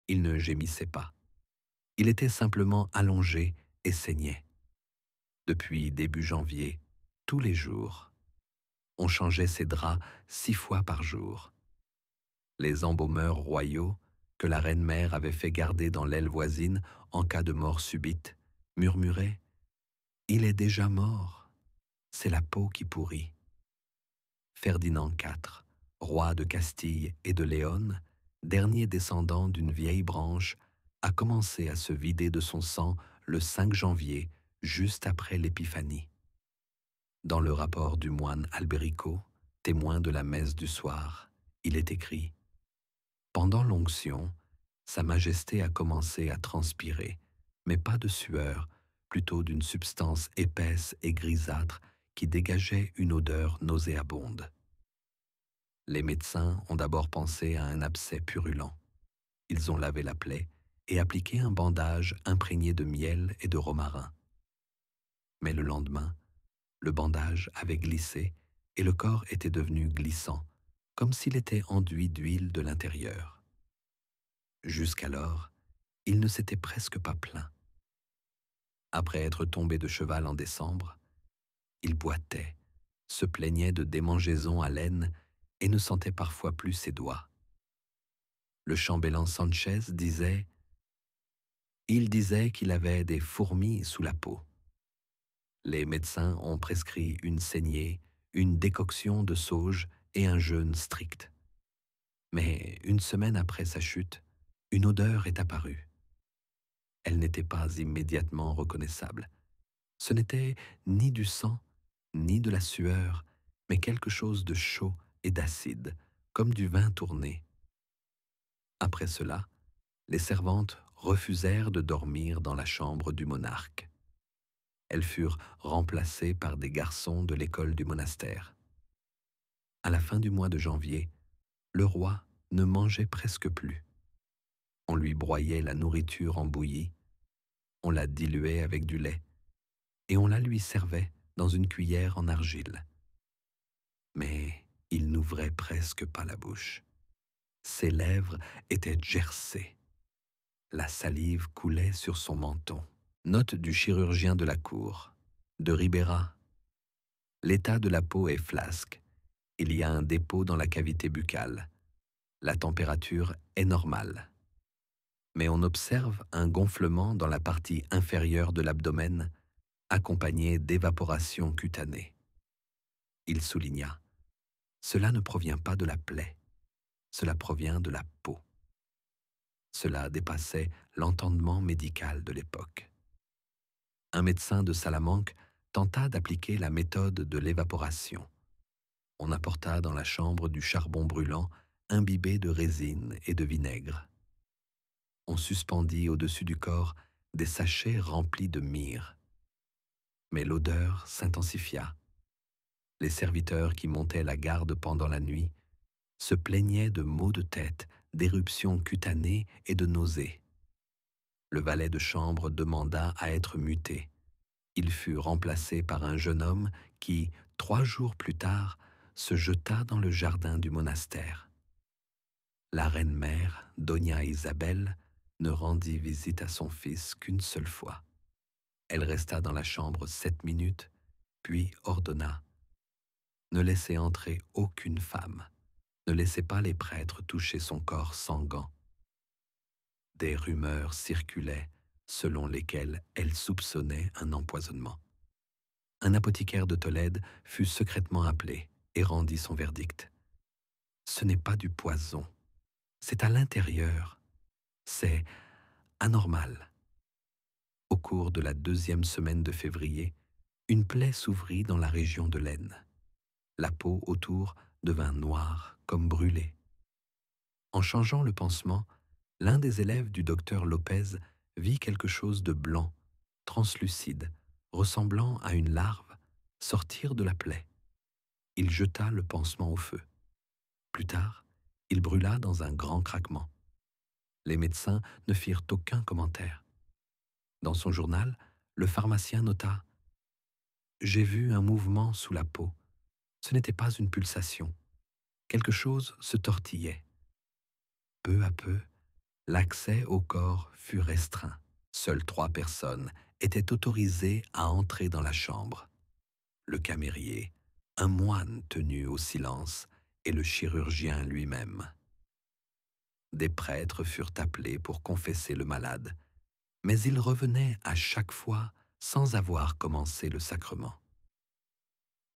Il ne gémissait pas. Il était simplement allongé et saignait. Depuis début janvier, tous les jours, on changeait ses draps 6 fois par jour. Les embaumeurs royaux, que la reine-mère avait fait garder dans l'aile voisine en cas de mort subite, murmuraient « Il est déjà mort, c'est la peau qui pourrit ». Ferdinand IV, roi de Castille et de Léon, dernier descendant d'une vieille branche, a commencé à se vider de son sang le 5 janvier, juste après l'Épiphanie. Dans le rapport du moine Albérico, témoin de la messe du soir, il est écrit « Pendant l'onction, Sa Majesté a commencé à transpirer, mais pas de sueur, plutôt d'une substance épaisse et grisâtre qui dégageait une odeur nauséabonde. Les médecins ont d'abord pensé à un abcès purulent. Ils ont lavé la plaie et appliqué un bandage imprégné de miel et de romarin. Mais le lendemain, le bandage avait glissé et le corps était devenu glissant, comme s'il était enduit d'huile de l'intérieur. Jusqu'alors, il ne s'était presque pas plaint. Après être tombé de cheval en décembre, il boitait, se plaignait de démangeaisons à l'aine et ne sentait parfois plus ses doigts. Le chambellan Sanchez disait « Il disait qu'il avait des fourmis sous la peau ». Les médecins ont prescrit une saignée, une décoction de sauge et un jeûne strict. Mais une semaine après sa chute, une odeur est apparue. Elle n'était pas immédiatement reconnaissable. Ce n'était ni du sang, ni de la sueur, mais quelque chose de chaud et d'acide, comme du vin tourné. Après cela, les servantes refusèrent de dormir dans la chambre du monarque. Elles furent remplacées par des garçons de l'école du monastère. À la fin du mois de janvier, le roi ne mangeait presque plus. On lui broyait la nourriture en bouillie, on la diluait avec du lait, et on la lui servait dans une cuillère en argile. Mais il n'ouvrait presque pas la bouche. Ses lèvres étaient gercées. La salive coulait sur son menton. Note du chirurgien de la cour, de Ribera. L'état de la peau est flasque. Il y a un dépôt dans la cavité buccale. La température est normale. Mais on observe un gonflement dans la partie inférieure de l'abdomen, accompagné d'évaporation cutanée. Il souligna « Cela ne provient pas de la plaie, cela provient de la peau ». Cela dépassait l'entendement médical de l'époque. Un médecin de Salamanque tenta d'appliquer la méthode de l'évaporation. On apporta dans la chambre du charbon brûlant imbibé de résine et de vinaigre. On suspendit au-dessus du corps des sachets remplis de myrrhe. Mais l'odeur s'intensifia. Les serviteurs qui montaient la garde pendant la nuit se plaignaient de maux de tête, d'éruptions cutanées et de nausées. Le valet de chambre demanda à être muté. Il fut remplacé par un jeune homme qui, 3 jours plus tard, se jeta dans le jardin du monastère. La reine-mère, Doña Isabelle, ne rendit visite à son fils qu'une seule fois. Elle resta dans la chambre 7 minutes, puis ordonna « Ne laissez entrer aucune femme, ne laissez pas les prêtres toucher son corps sans gants. » Des rumeurs circulaient selon lesquelles elle soupçonnait un empoisonnement. Un apothicaire de Tolède fut secrètement appelé et rendit son verdict. Ce n'est pas du poison, c'est à l'intérieur, c'est anormal. Au cours de la 2e semaine de février, une plaie s'ouvrit dans la région de l'aine. La peau autour devint noire comme brûlée. En changeant le pansement, l'un des élèves du docteur Lopez vit quelque chose de blanc, translucide, ressemblant à une larve, sortir de la plaie. Il jeta le pansement au feu. Plus tard, il brûla dans un grand craquement. Les médecins ne firent aucun commentaire. Dans son journal, le pharmacien nota « J'ai vu un mouvement sous la peau. Ce n'était pas une pulsation. Quelque chose se tortillait. Peu à peu, L'accès au corps fut restreint. Seules 3 personnes étaient autorisées à entrer dans la chambre. Le camérier, un moine tenu au silence et le chirurgien lui-même. Des prêtres furent appelés pour confesser le malade, mais ils revenaient à chaque fois sans avoir commencé le sacrement.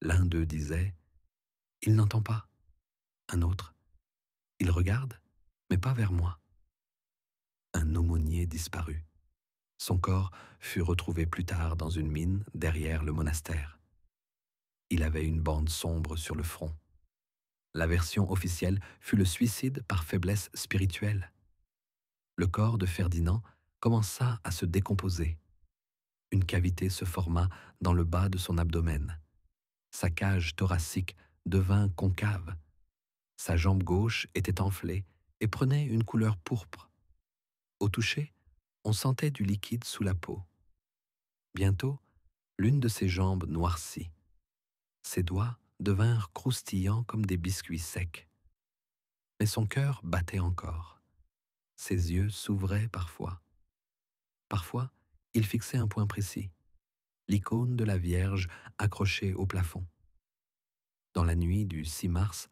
L'un d'eux disait « Il n'entend pas ». Un autre « Il regarde, mais pas vers moi ». Un aumônier disparut. Son corps fut retrouvé plus tard dans une mine derrière le monastère. Il avait une bande sombre sur le front. La version officielle fut le suicide par faiblesse spirituelle. Le corps de Ferdinand commença à se décomposer. Une cavité se forma dans le bas de son abdomen. Sa cage thoracique devint concave. Sa jambe gauche était enflée et prenait une couleur pourpre. Au toucher, on sentait du liquide sous la peau. Bientôt, l'une de ses jambes noircit. Ses doigts devinrent croustillants comme des biscuits secs. Mais son cœur battait encore. Ses yeux s'ouvraient parfois. Parfois, il fixait un point précis, l'icône de la Vierge accrochée au plafond. Dans la nuit du 6 mars,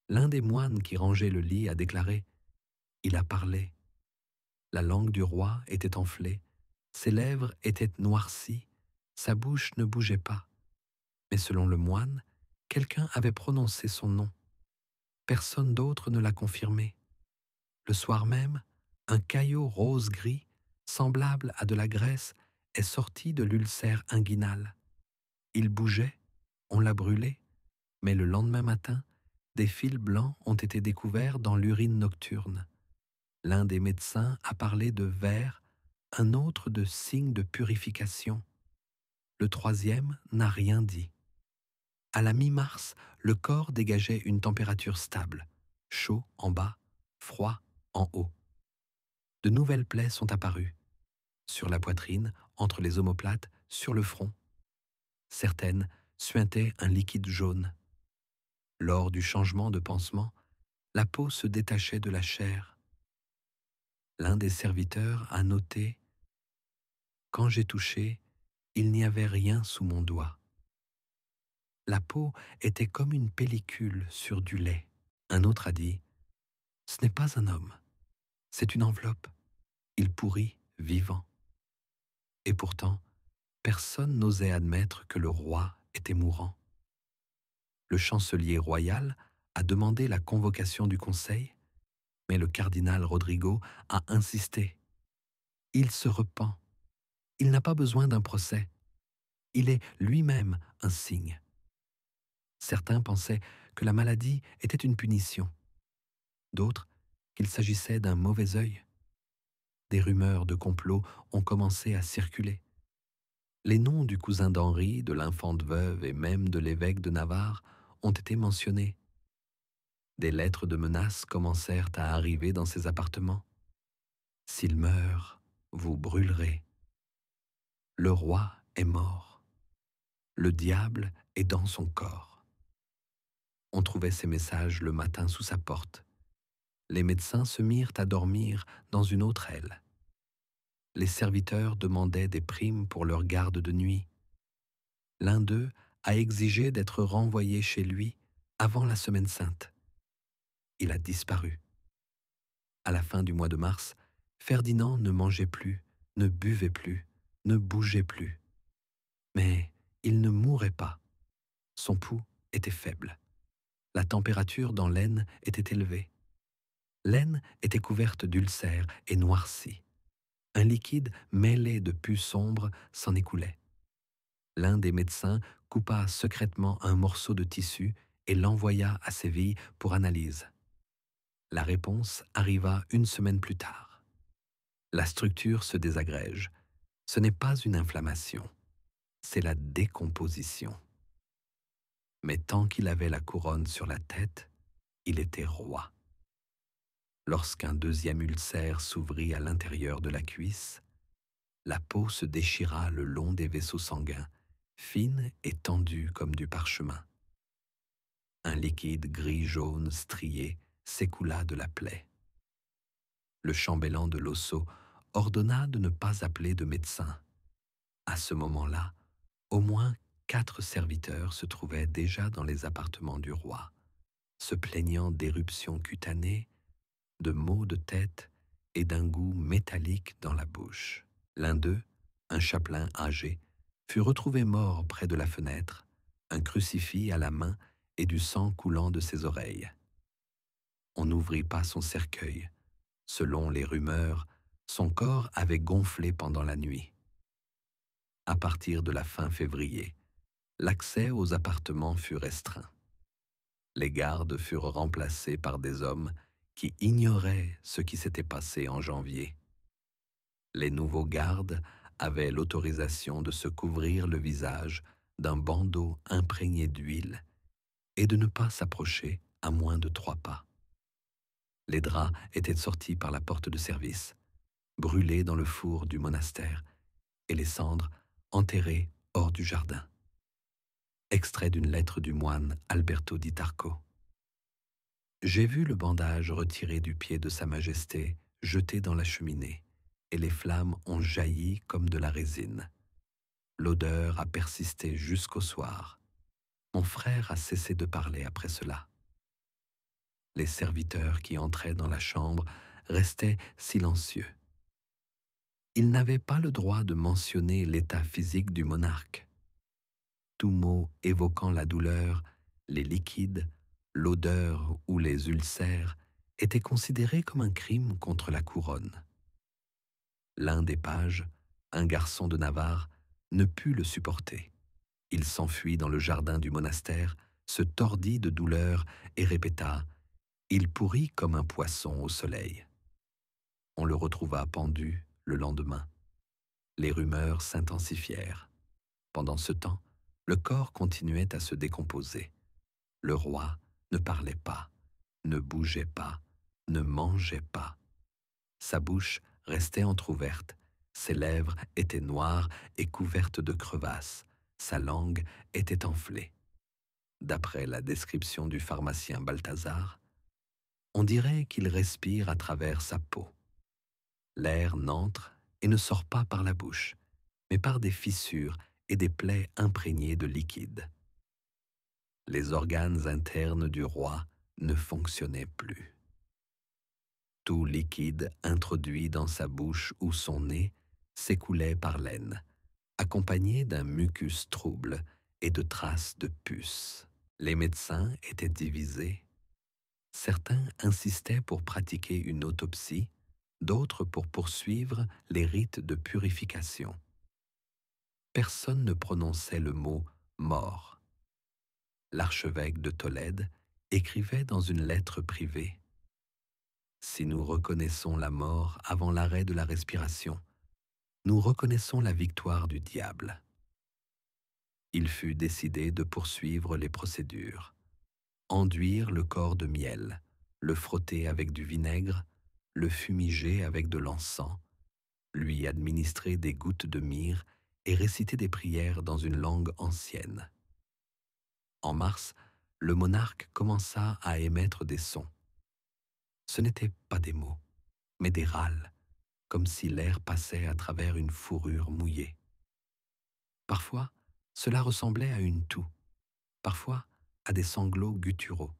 l'un des moines qui rangeait le lit a déclaré « Il a parlé ». La langue du roi était enflée, ses lèvres étaient noircies, sa bouche ne bougeait pas. Mais selon le moine, quelqu'un avait prononcé son nom. Personne d'autre ne l'a confirmé. Le soir même, un caillot rose-gris, semblable à de la graisse, est sorti de l'ulcère inguinal. Il bougeait, on l'a brûlé, mais le lendemain matin, des fils blancs ont été découverts dans l'urine nocturne. L'un des médecins a parlé de vers, un autre de signes de purification. Le troisième n'a rien dit. À la mi-mars, le corps dégageait une température stable, chaud en bas, froid en haut. De nouvelles plaies sont apparues, sur la poitrine, entre les omoplates, sur le front. Certaines suintaient un liquide jaune. Lors du changement de pansement, la peau se détachait de la chair. L'un des serviteurs a noté « Quand j'ai touché, il n'y avait rien sous mon doigt. » La peau était comme une pellicule sur du lait. Un autre a dit « Ce n'est pas un homme, c'est une enveloppe. Il pourrit vivant. » Et pourtant, personne n'osait admettre que le roi était mourant. Le chancelier royal a demandé la convocation du conseil, mais le cardinal Rodrigo a insisté. Il se repent. Il n'a pas besoin d'un procès. Il est lui-même un signe. Certains pensaient que la maladie était une punition. D'autres qu'il s'agissait d'un mauvais œil. Des rumeurs de complot ont commencé à circuler. Les noms du cousin d'Henri, de l'infante veuve et même de l'évêque de Navarre ont été mentionnés. Des lettres de menaces commencèrent à arriver dans ses appartements. « S'il meurt, vous brûlerez. Le roi est mort. Le diable est dans son corps. » On trouvait ces messages le matin sous sa porte. Les médecins se mirent à dormir dans une autre aile. Les serviteurs demandaient des primes pour leur garde de nuit. L'un d'eux a exigé d'être renvoyé chez lui avant la Semaine sainte. Il a disparu. À la fin du mois de mars, Ferdinand ne mangeait plus, ne buvait plus, ne bougeait plus. Mais il ne mourait pas. Son pouls était faible. La température dans l'aine était élevée. L'aine était couverte d'ulcères et noircie. Un liquide mêlé de pus sombre s'en écoulait. L'un des médecins coupa secrètement un morceau de tissu et l'envoya à Séville pour analyse. La réponse arriva une semaine plus tard. La structure se désagrège. Ce n'est pas une inflammation, c'est la décomposition. Mais tant qu'il avait la couronne sur la tête, il était roi. Lorsqu'un deuxième ulcère s'ouvrit à l'intérieur de la cuisse, la peau se déchira le long des vaisseaux sanguins, fine et tendue comme du parchemin. Un liquide gris-jaune strié s'écoula de la plaie. Le chambellan de Losso ordonna de ne pas appeler de médecin. À ce moment-là, au moins 4 serviteurs se trouvaient déjà dans les appartements du roi, se plaignant d'éruptions cutanées, de maux de tête et d'un goût métallique dans la bouche. L'un d'eux, un chapelain âgé, fut retrouvé mort près de la fenêtre, un crucifix à la main et du sang coulant de ses oreilles. On n'ouvrit pas son cercueil. Selon les rumeurs, son corps avait gonflé pendant la nuit. À partir de la fin février, l'accès aux appartements fut restreint. Les gardes furent remplacés par des hommes qui ignoraient ce qui s'était passé en janvier. Les nouveaux gardes avaient l'autorisation de se couvrir le visage d'un bandeau imprégné d'huile et de ne pas s'approcher à moins de 3 pas. Les draps étaient sortis par la porte de service, brûlés dans le four du monastère, et les cendres enterrées hors du jardin. Extrait d'une lettre du moine Alberto di Tarco. J'ai vu le bandage retiré du pied de Sa Majesté, jeté dans la cheminée, et les flammes ont jailli comme de la résine. L'odeur a persisté jusqu'au soir. Mon frère a cessé de parler après cela. Les serviteurs qui entraient dans la chambre restaient silencieux. Ils n'avaient pas le droit de mentionner l'état physique du monarque. Tout mot évoquant la douleur, les liquides, l'odeur ou les ulcères était considéré comme un crime contre la couronne. L'un des pages, un garçon de Navarre, ne put le supporter. Il s'enfuit dans le jardin du monastère, se tordit de douleur et répéta « Il pourrit comme un poisson au soleil ». On le retrouva pendu le lendemain. Les rumeurs s'intensifièrent. Pendant ce temps, le corps continuait à se décomposer. Le roi ne parlait pas, ne bougeait pas, ne mangeait pas. Sa bouche restait entr'ouverte, ses lèvres étaient noires et couvertes de crevasses, sa langue était enflée. D'après la description du pharmacien Balthazar, on dirait qu'il respire à travers sa peau. L'air n'entre et ne sort pas par la bouche, mais par des fissures et des plaies imprégnées de liquide. Les organes internes du roi ne fonctionnaient plus. Tout liquide introduit dans sa bouche ou son nez s'écoulait par l'aine, accompagné d'un mucus trouble et de traces de pus. Les médecins étaient divisés. Certains insistaient pour pratiquer une autopsie, d'autres pour poursuivre les rites de purification. Personne ne prononçait le mot « mort ». L'archevêque de Tolède écrivait dans une lettre privée « Si nous reconnaissons la mort avant l'arrêt de la respiration, nous reconnaissons la victoire du diable. » Il fut décidé de poursuivre les procédures. Enduire le corps de miel, le frotter avec du vinaigre, le fumiger avec de l'encens, lui administrer des gouttes de myrrhe et réciter des prières dans une langue ancienne. En mars, le monarque commença à émettre des sons. Ce n'étaient pas des mots, mais des râles, comme si l'air passait à travers une fourrure mouillée. Parfois, cela ressemblait à une toux, parfois à des sanglots gutturaux.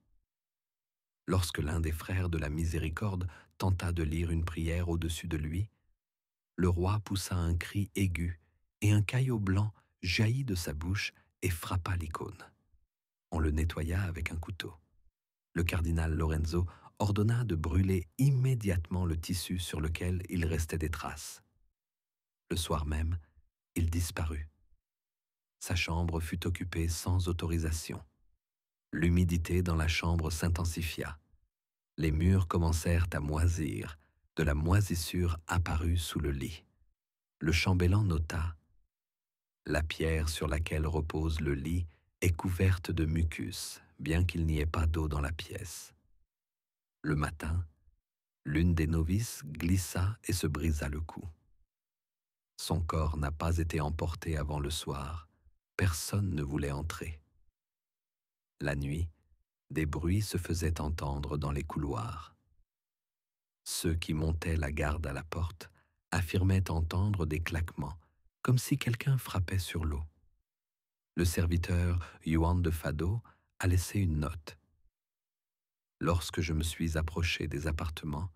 Lorsque l'un des frères de la Miséricorde tenta de lire une prière au-dessus de lui, le roi poussa un cri aigu et un caillot blanc jaillit de sa bouche et frappa l'icône. On le nettoya avec un couteau. Le cardinal Lorenzo ordonna de brûler immédiatement le tissu sur lequel il restait des traces. Le soir même, il disparut. Sa chambre fut occupée sans autorisation. L'humidité dans la chambre s'intensifia. Les murs commencèrent à moisir. De la moisissure apparut sous le lit. Le chambellan nota « La pierre sur laquelle repose le lit est couverte de mucus, bien qu'il n'y ait pas d'eau dans la pièce. » Le matin, l'une des novices glissa et se brisa le cou. Son corps n'a pas été emporté avant le soir. Personne ne voulait entrer. La nuit, des bruits se faisaient entendre dans les couloirs. Ceux qui montaient la garde à la porte affirmaient entendre des claquements, comme si quelqu'un frappait sur l'eau. Le serviteur Yuan de Fado a laissé une note. Lorsque je me suis approché des appartements,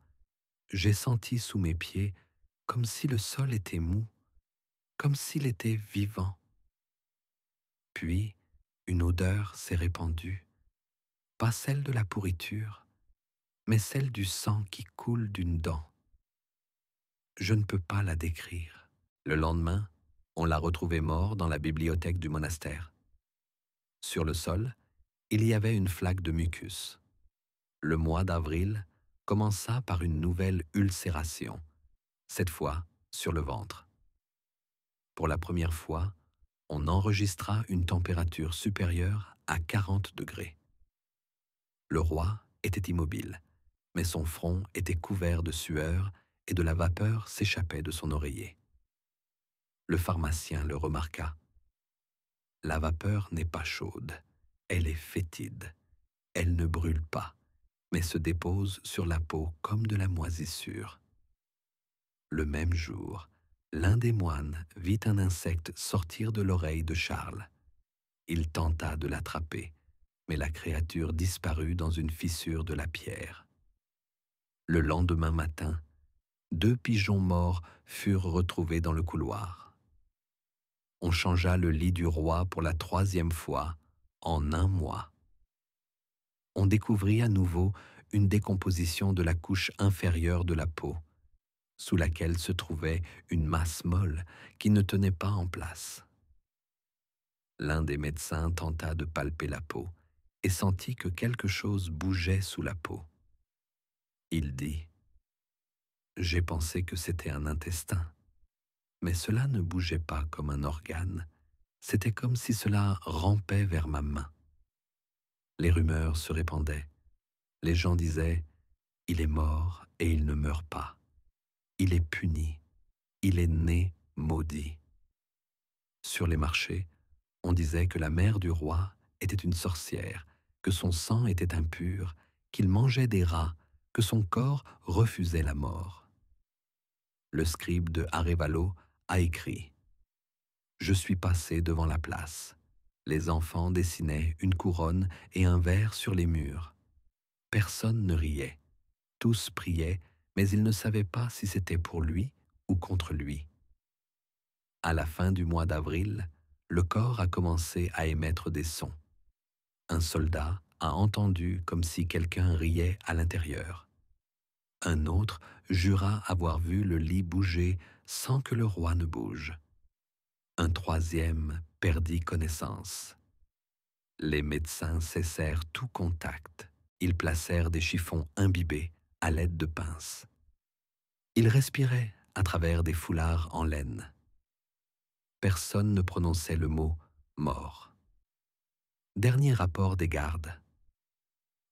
j'ai senti sous mes pieds comme si le sol était mou, comme s'il était vivant. Puis, une odeur s'est répandue, pas celle de la pourriture, mais celle du sang qui coule d'une dent. Je ne peux pas la décrire. Le lendemain, on l'a retrouvé mort dans la bibliothèque du monastère. Sur le sol, il y avait une flaque de mucus. Le mois d'avril commença par une nouvelle ulcération, cette fois sur le ventre. Pour la première fois, on enregistra une température supérieure à 40 degrés. Le roi était immobile, mais son front était couvert de sueur et de la vapeur s'échappait de son oreiller. Le pharmacien le remarqua. La vapeur n'est pas chaude, elle est fétide. Elle ne brûle pas, mais se dépose sur la peau comme de la moisissure. Le même jour, l'un des moines vit un insecte sortir de l'oreille de Charles. Il tenta de l'attraper, mais la créature disparut dans une fissure de la pierre. Le lendemain matin, 2 pigeons morts furent retrouvés dans le couloir. On changea le lit du roi pour la 3e fois en 1 mois. On découvrit à nouveau une décomposition de la couche inférieure de la peau, sous laquelle se trouvait une masse molle qui ne tenait pas en place. L'un des médecins tenta de palper la peau et sentit que quelque chose bougeait sous la peau. Il dit : « J'ai pensé que c'était un intestin, mais cela ne bougeait pas comme un organe, c'était comme si cela rampait vers ma main. » Les rumeurs se répandaient. Les gens disaient : « Il est mort et il ne meurt pas. Il est puni. Il est né maudit. » Sur les marchés, on disait que la mère du roi était une sorcière, que son sang était impur, qu'il mangeait des rats, que son corps refusait la mort. Le scribe de Arévalo a écrit : « Je suis passé devant la place. Les enfants dessinaient une couronne et un ver sur les murs. Personne ne riait. Tous priaient, mais ils ne savaient pas si c'était pour lui ou contre lui. À la fin du mois d'avril, le corps a commencé à émettre des sons. Un soldat a entendu comme si quelqu'un riait à l'intérieur. Un autre jura avoir vu le lit bouger sans que le roi ne bouge. Un 3e perdit connaissance. Les médecins cessèrent tout contact. Ils placèrent des chiffons imbibés à l'aide de pinces. Ils respiraient à travers des foulards en laine. Personne ne prononçait le mot « mort ». Dernier rapport des gardes.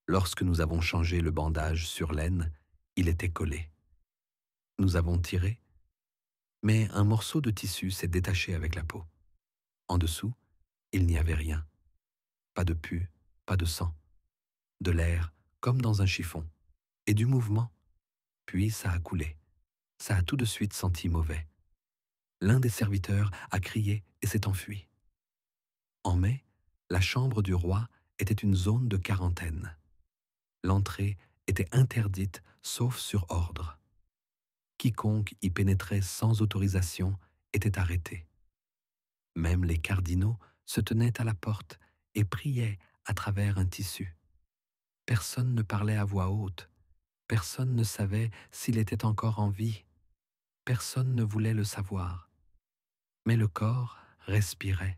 Lorsque nous avons changé le bandage sur l'aine, il était collé. Nous avons tiré, mais un morceau de tissu s'est détaché avec la peau. En dessous, il n'y avait rien. Pas de pus, pas de sang. De l'air, comme dans un chiffon, et du mouvement. Puis ça a coulé. Ça a tout de suite senti mauvais. L'un des serviteurs a crié et s'est enfui. En mai, la chambre du roi était une zone de quarantaine. L'entrée était interdite sauf sur ordre. Quiconque y pénétrait sans autorisation était arrêté. Même les cardinaux se tenaient à la porte et priaient à travers un tissu. Personne ne parlait à voix haute. Personne ne savait s'il était encore en vie. Personne ne voulait le savoir. Mais le corps respirait.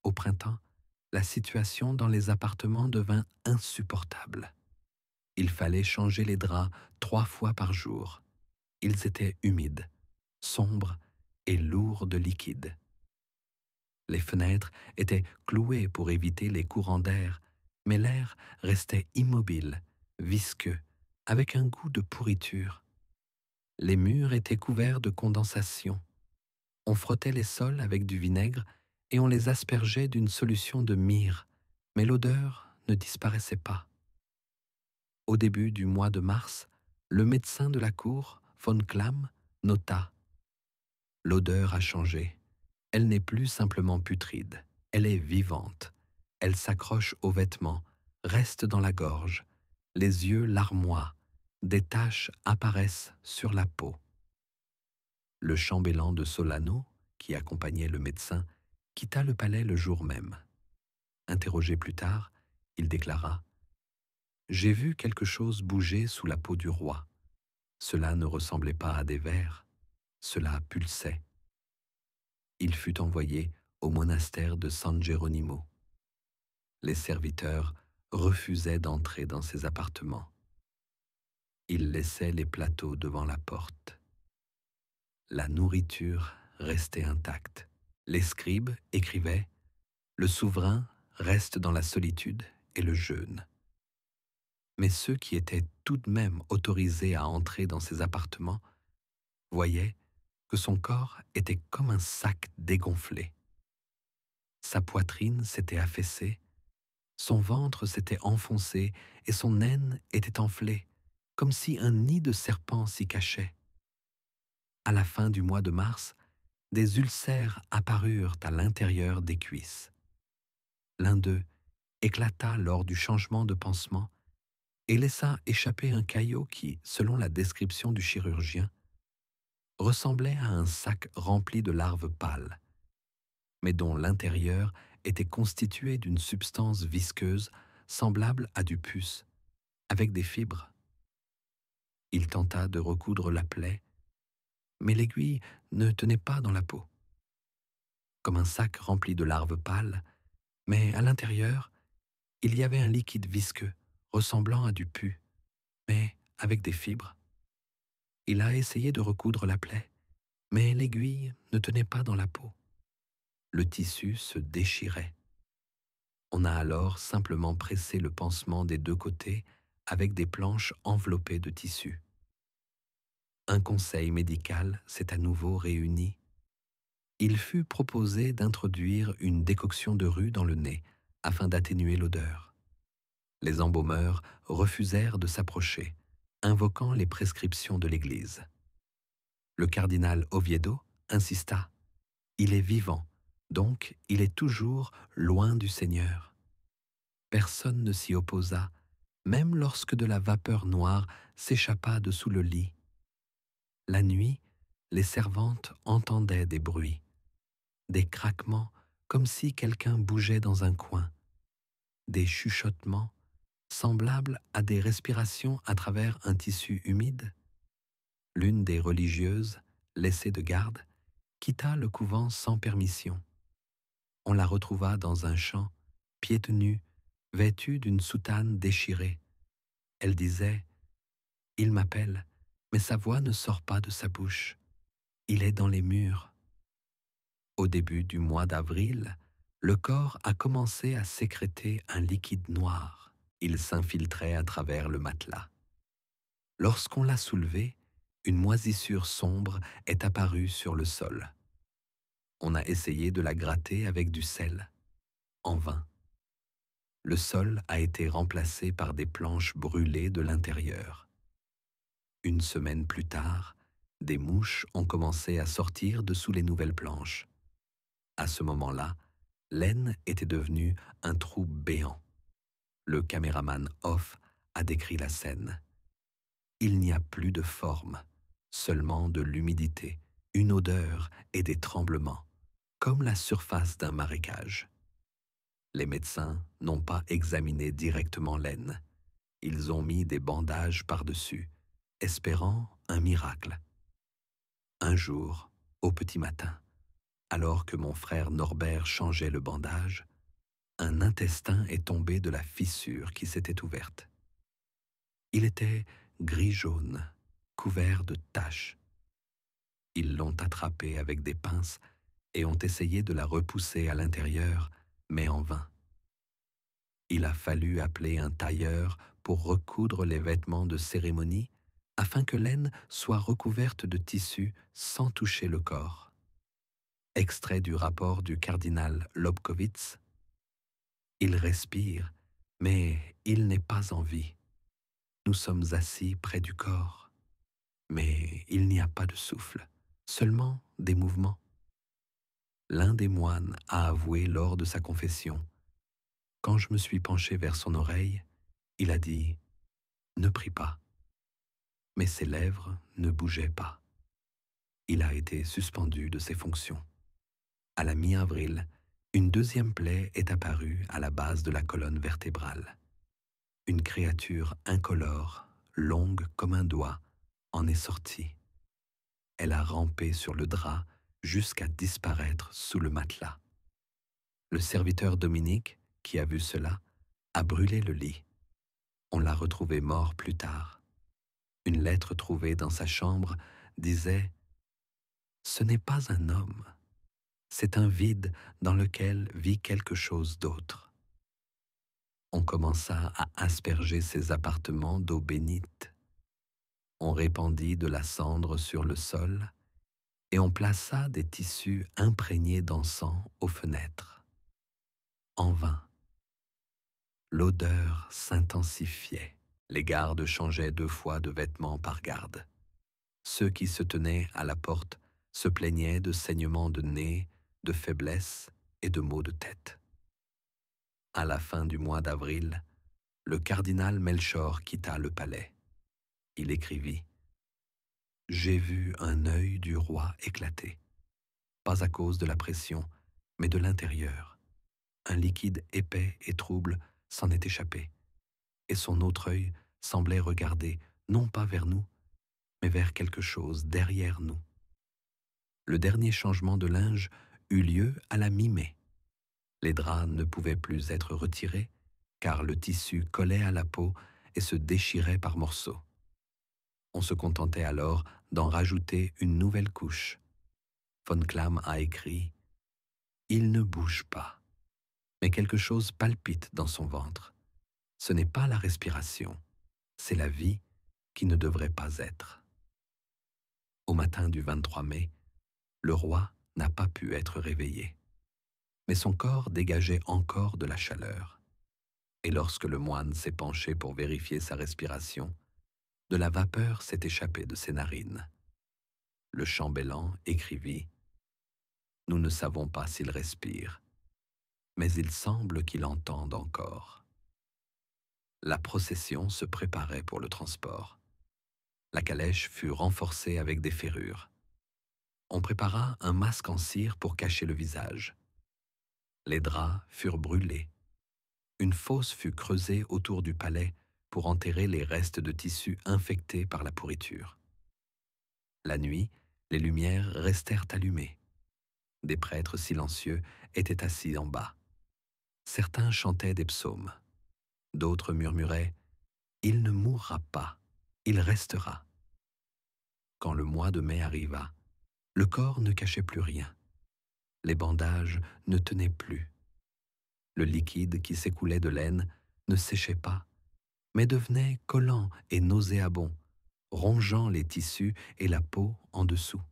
Au printemps, la situation dans les appartements devint insupportable. Il fallait changer les draps 3 fois par jour. Ils étaient humides, sombres et lourds de liquide. Les fenêtres étaient clouées pour éviter les courants d'air, mais l'air restait immobile, visqueux, avec un goût de pourriture. Les murs étaient couverts de condensation. On frottait les sols avec du vinaigre et on les aspergeait d'une solution de myrrhe, mais l'odeur ne disparaissait pas. Au début du mois de mars, Le médecin de la cour, von Klamm, nota: l'odeur a changé. Elle n'est plus simplement putride, elle est vivante. Elle s'accroche aux vêtements, reste dans la gorge, les yeux larmoient, des taches apparaissent sur la peau. Le chambellan de Solano, qui accompagnait le médecin, quitta le palais le jour même. Interrogé plus tard, il déclara: j'ai vu quelque chose bouger sous la peau du roi. Cela ne ressemblait pas à des vers, cela pulsait. Il fut envoyé au monastère de San Geronimo. Les serviteurs refusaient d'entrer dans ses appartements. Ils laissaient les plateaux devant la porte. La nourriture restait intacte. Les scribes écrivaient: le souverain reste dans la solitude et le jeûne. Mais ceux qui étaient tout de même autorisés à entrer dans ses appartements voyaient que son corps était comme un sac dégonflé. Sa poitrine s'était affaissée, son ventre s'était enfoncé et son aine était enflée, comme si un nid de serpent s'y cachait. À la fin du mois de mars, des ulcères apparurent à l'intérieur des cuisses. L'un d'eux éclata lors du changement de pansement et laissa échapper un caillot qui, selon la description du chirurgien, ressemblait à un sac rempli de larves pâles, mais dont l'intérieur était constitué d'une substance visqueuse semblable à du pus, avec des fibres. Il tenta de recoudre la plaie, mais l'aiguille ne tenait pas dans la peau. Comme un sac rempli de larves pâles, mais à l'intérieur, il y avait un liquide visqueux, ressemblant à du pus, mais avec des fibres. Il a essayé de recoudre la plaie, mais l'aiguille ne tenait pas dans la peau. Le tissu se déchirait. On a alors simplement pressé le pansement des deux côtés avec des planches enveloppées de tissu. Un conseil médical s'est à nouveau réuni. Il fut proposé d'introduire une décoction de rue dans le nez afin d'atténuer l'odeur. Les embaumeurs refusèrent de s'approcher, invoquant les prescriptions de l'Église. Le cardinal Oviedo insista: il est vivant, donc il est toujours loin du Seigneur. Personne ne s'y opposa, même lorsque de la vapeur noire s'échappa de sous le lit. La nuit, les servantes entendaient des bruits, des craquements comme si quelqu'un bougeait dans un coin, des chuchotements semblables à des respirations à travers un tissu humide. L'une des religieuses, laissée de garde, quitta le couvent sans permission. On la retrouva dans un champ, pieds nus, vêtue d'une soutane déchirée. Elle disait: il m'appelle, mais sa voix ne sort pas de sa bouche. Il est dans les murs. Au début du mois d'avril, le corps a commencé à sécréter un liquide noir. Il s'infiltrait à travers le matelas. Lorsqu'on l'a soulevé, une moisissure sombre est apparue sur le sol. On a essayé de la gratter avec du sel. En vain. Le sol a été remplacé par des planches brûlées de l'intérieur. Une semaine plus tard, des mouches ont commencé à sortir de sous les nouvelles planches. À ce moment-là, l'aine était devenue un trou béant. Le caméraman off a décrit la scène. Il n'y a plus de forme, seulement de l'humidité, une odeur et des tremblements, comme la surface d'un marécage. Les médecins n'ont pas examiné directement l'aine. Ils ont mis des bandages par-dessus, espérant un miracle. Un jour, au petit matin, alors que mon frère Norbert changeait le bandage, un intestin est tombé de la fissure qui s'était ouverte. Il était gris-jaune, couvert de taches. Ils l'ont attrapé avec des pinces et ont essayé de la repousser à l'intérieur, mais en vain. Il a fallu appeler un tailleur pour recoudre les vêtements de cérémonie afin que l'aine soit recouverte de tissu sans toucher le corps. Extrait du rapport du cardinal Lobkowitz. Il respire, mais il n'est pas en vie. Nous sommes assis près du corps. mais il n'y a pas de souffle, seulement des mouvements. L'un des moines a avoué lors de sa confession. Quand je me suis penché vers son oreille, il a dit « Ne prie pas ». Mais ses lèvres ne bougeaient pas. Il a été suspendu de ses fonctions. À la mi-avril, une deuxième plaie est apparue à la base de la colonne vertébrale. Une créature incolore, longue comme un doigt, en est sortie. Elle a rampé sur le drap jusqu'à disparaître sous le matelas. Le serviteur Dominique, qui a vu cela, a brûlé le lit. On l'a retrouvé mort plus tard. Une lettre trouvée dans sa chambre disait « Ce n'est pas un homme, c'est un vide dans lequel vit quelque chose d'autre. » On commença à asperger ses appartements d'eau bénite. On répandit de la cendre sur le sol et on plaça des tissus imprégnés d'encens aux fenêtres. En vain. L'odeur s'intensifiait. Les gardes changeaient 2 fois de vêtements par garde. Ceux qui se tenaient à la porte se plaignaient de saignements de nez, de faiblesse et de maux de tête. À la fin du mois d'avril, le cardinal Melchior quitta le palais. Il écrivit « J'ai vu un œil du roi éclater, pas à cause de la pression, mais de l'intérieur. Un liquide épais et trouble s'en est échappé, et son autre œil semblait regarder non pas vers nous, mais vers quelque chose derrière nous. Le dernier changement de linge eut lieu à la mi-mai. Les draps ne pouvaient plus être retirés, car le tissu collait à la peau et se déchirait par morceaux. On se contentait alors d'en rajouter une nouvelle couche. Von Klamm a écrit « Il ne bouge pas, mais quelque chose palpite dans son ventre. Ce n'est pas la respiration, c'est la vie qui ne devrait pas être. » Au matin du 23 mai, le roi n'a pas pu être réveillé. Mais son corps dégageait encore de la chaleur. Et lorsque le moine s'est penché pour vérifier sa respiration, de la vapeur s'est échappée de ses narines. Le chambellan écrivit « Nous ne savons pas s'il respire, mais il semble qu'il entende encore. » La procession se préparait pour le transport. La calèche fut renforcée avec des ferrures. On prépara un masque en cire pour cacher le visage. Les draps furent brûlés. Une fosse fut creusée autour du palais pour enterrer les restes de tissus infectés par la pourriture. La nuit, les lumières restèrent allumées. Des prêtres silencieux étaient assis en bas. Certains chantaient des psaumes. D'autres murmuraient « Il ne mourra pas, il restera ». Quand le mois de mai arriva, le corps ne cachait plus rien. Les bandages ne tenaient plus. Le liquide qui s'écoulait de l'aine ne séchait pas, mais devenait collant et nauséabond, rongeant les tissus et la peau en dessous.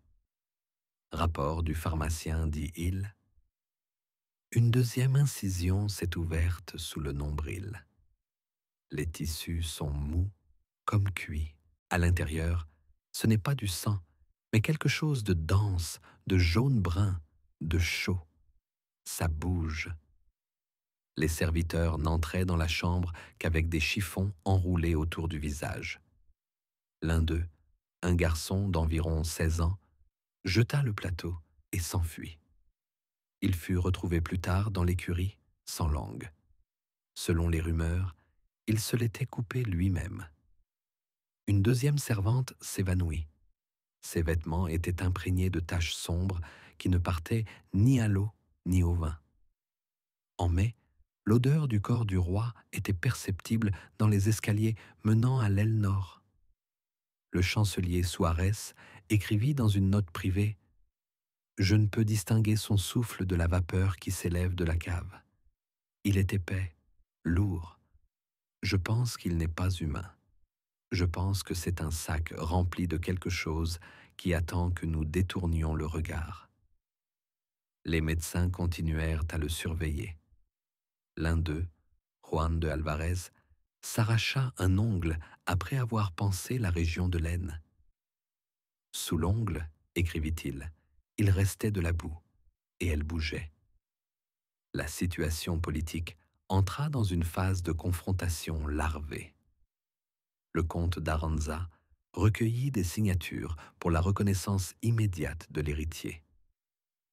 Rapport du pharmacien, dit-il. Une deuxième incision s'est ouverte sous le nombril. Les tissus sont mous, comme cuits. À l'intérieur, ce n'est pas du sang, mais quelque chose de dense, de jaune-brun, de chaud. Ça bouge. Les serviteurs n'entraient dans la chambre qu'avec des chiffons enroulés autour du visage. L'un d'eux, un garçon d'environ 16 ans, jeta le plateau et s'enfuit. Il fut retrouvé plus tard dans l'écurie, sans langue. Selon les rumeurs, il se l'était coupé lui-même. Une deuxième servante s'évanouit. Ses vêtements étaient imprégnés de taches sombres qui ne partaient ni à l'eau ni au vin. En mai, l'odeur du corps du roi était perceptible dans les escaliers menant à l'aile nord. Le chancelier Suarez écrivit dans une note privée « Je ne peux distinguer son souffle de la vapeur qui s'élève de la cave. Il est épais, lourd. Je pense qu'il n'est pas humain. Je pense que c'est un sac rempli de quelque chose qui attend que nous détournions le regard. » Les médecins continuèrent à le surveiller. L'un d'eux, Juan de Alvarez, s'arracha un ongle après avoir pansé la région de l'aine. Sous l'ongle, écrivit-il, il restait de la boue, et elle bougeait. La situation politique entra dans une phase de confrontation larvée. Le comte d'Aranza recueillit des signatures pour la reconnaissance immédiate de l'héritier.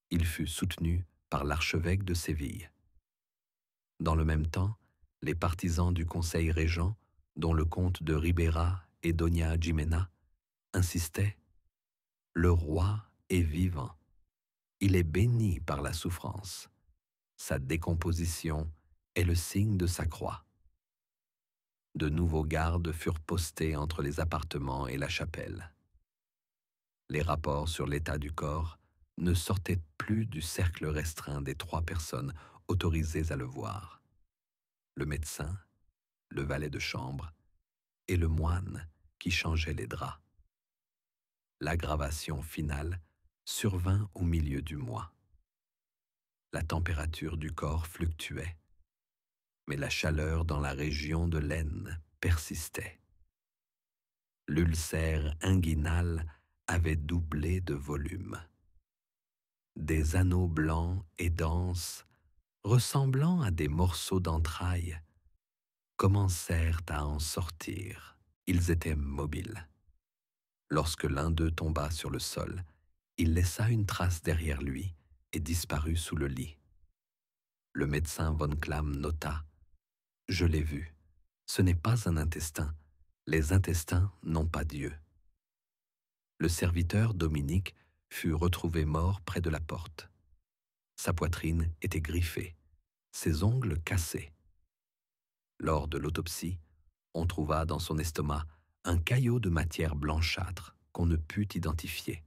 Il fut soutenu par l'archevêque de Séville. Dans le même temps, les partisans du conseil régent, dont le comte de Ribera et Doña Jimena, insistaient: le roi est vivant. Il est béni par la souffrance. Sa décomposition est le signe de sa croix. De nouveaux gardes furent postés entre les appartements et la chapelle. Les rapports sur l'état du corps ne sortaient plus du cercle restreint des 3 personnes autorisées à le voir: le médecin, le valet de chambre et le moine qui changeait les draps. L'aggravation finale survint au milieu du mois. La température du corps fluctuait, mais la chaleur dans la région de l'aine persistait. L'ulcère inguinal avait doublé de volume. Des anneaux blancs et denses, ressemblant à des morceaux d'entrailles, commencèrent à en sortir. Ils étaient mobiles. Lorsque l'un d'eux tomba sur le sol, il laissa une trace derrière lui et disparut sous le lit. Le médecin von Klamm nota: « Je l'ai vu. Ce n'est pas un intestin. Les intestins n'ont pas Dieu. » Le serviteur Dominique fut retrouvé mort près de la porte. Sa poitrine était griffée, ses ongles cassés. Lors de l'autopsie, on trouva dans son estomac un caillot de matière blanchâtre qu'on ne put identifier.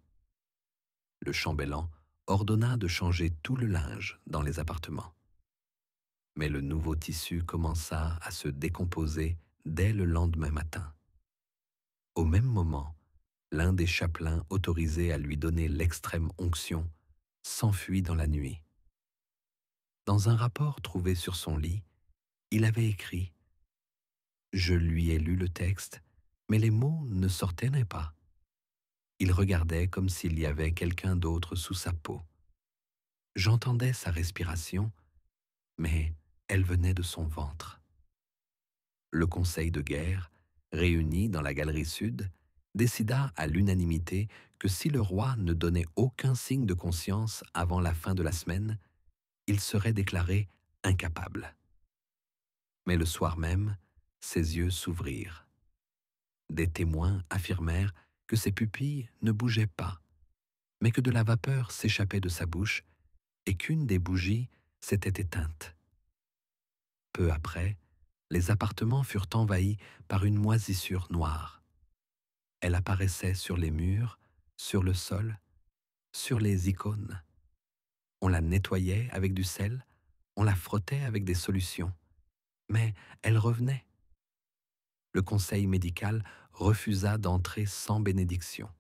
Le chambellan ordonna de changer tout le linge dans les appartements. Mais le nouveau tissu commença à se décomposer dès le lendemain matin. Au même moment, l'un des chapelains autorisés à lui donner l'extrême onction s'enfuit dans la nuit. Dans un rapport trouvé sur son lit, il avait écrit: « Je lui ai lu le texte, mais les mots ne sortaient pas. Il regardait comme s'il y avait quelqu'un d'autre sous sa peau. J'entendais sa respiration, mais elle venait de son ventre. » Le conseil de guerre, réuni dans la galerie sud, décida à l'unanimité que si le roi ne donnait aucun signe de conscience avant la fin de la semaine, il serait déclaré incapable. Mais le soir même, ses yeux s'ouvrirent. Des témoins affirmèrent que ses pupilles ne bougeaient pas, mais que de la vapeur s'échappait de sa bouche et qu'une des bougies s'était éteinte. Peu après, les appartements furent envahis par une moisissure noire. Elle apparaissait sur les murs, sur le sol, sur les icônes. On la nettoyait avec du sel, on la frottait avec des solutions, mais elle revenait. Le conseil médical refusa d'entrer sans bénédiction.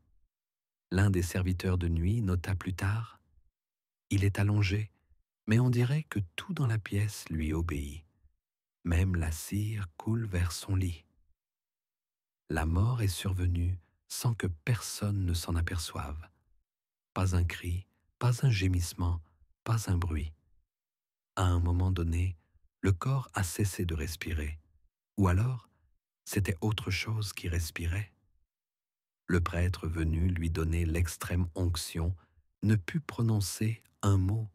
L'un des serviteurs de nuit nota plus tard: « Il est allongé, mais on dirait que tout dans la pièce lui obéit. Même la cire coule vers son lit. » La mort est survenue sans que personne ne s'en aperçoive. Pas un cri, pas un gémissement, pas un bruit. À un moment donné, le corps a cessé de respirer. Ou alors, c'était autre chose qui respirait. Le prêtre venu lui donner l'extrême onction ne put prononcer un mot.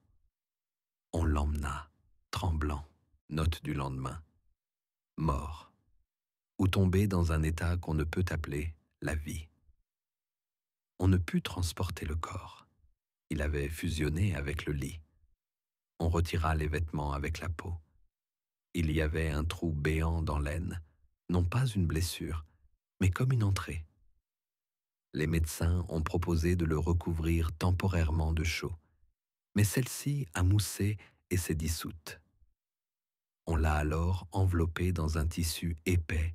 On l'emmena, tremblant. Note du lendemain: mort, ou tombé dans un état qu'on ne peut appeler la vie. On ne put transporter le corps. Il avait fusionné avec le lit. On retira les vêtements avec la peau. Il y avait un trou béant dans l'aine, non pas une blessure, mais comme une entrée. Les médecins ont proposé de le recouvrir temporairement de chaux, mais celle-ci a moussé et s'est dissoute. On l'a alors enveloppé dans un tissu épais,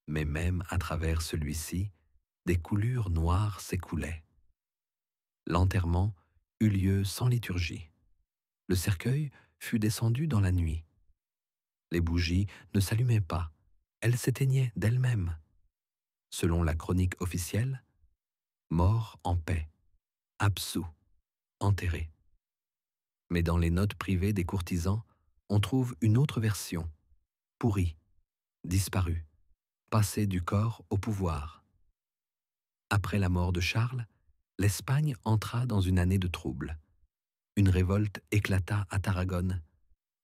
mais même à travers celui-ci, des coulures noires s'écoulaient. L'enterrement eut lieu sans liturgie. Le cercueil fut descendu dans la nuit. Les bougies ne s'allumaient pas, elles s'éteignaient d'elles-mêmes. Selon la chronique officielle, mort en paix, absous, enterré. Mais dans les notes privées des courtisans, on trouve une autre version, pourri, disparu, passé du corps au pouvoir. Après la mort de Charles, l'Espagne entra dans une année de troubles. Une révolte éclata à Tarragone.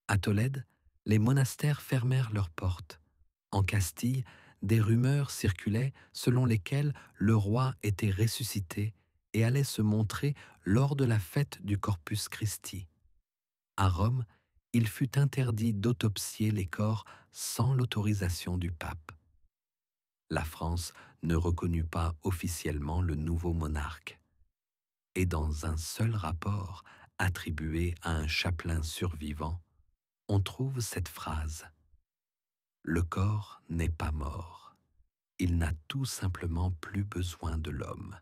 À Tolède, les monastères fermèrent leurs portes. En Castille, des rumeurs circulaient selon lesquelles le roi était ressuscité et allait se montrer lors de la fête du Corpus Christi. À Rome, il fut interdit d'autopsier les corps sans l'autorisation du pape. La France ne reconnut pas officiellement le nouveau monarque. Et dans un seul rapport attribué à un chapelain survivant, on trouve cette phrase: le corps n'est pas mort, il n'a tout simplement plus besoin de l'homme.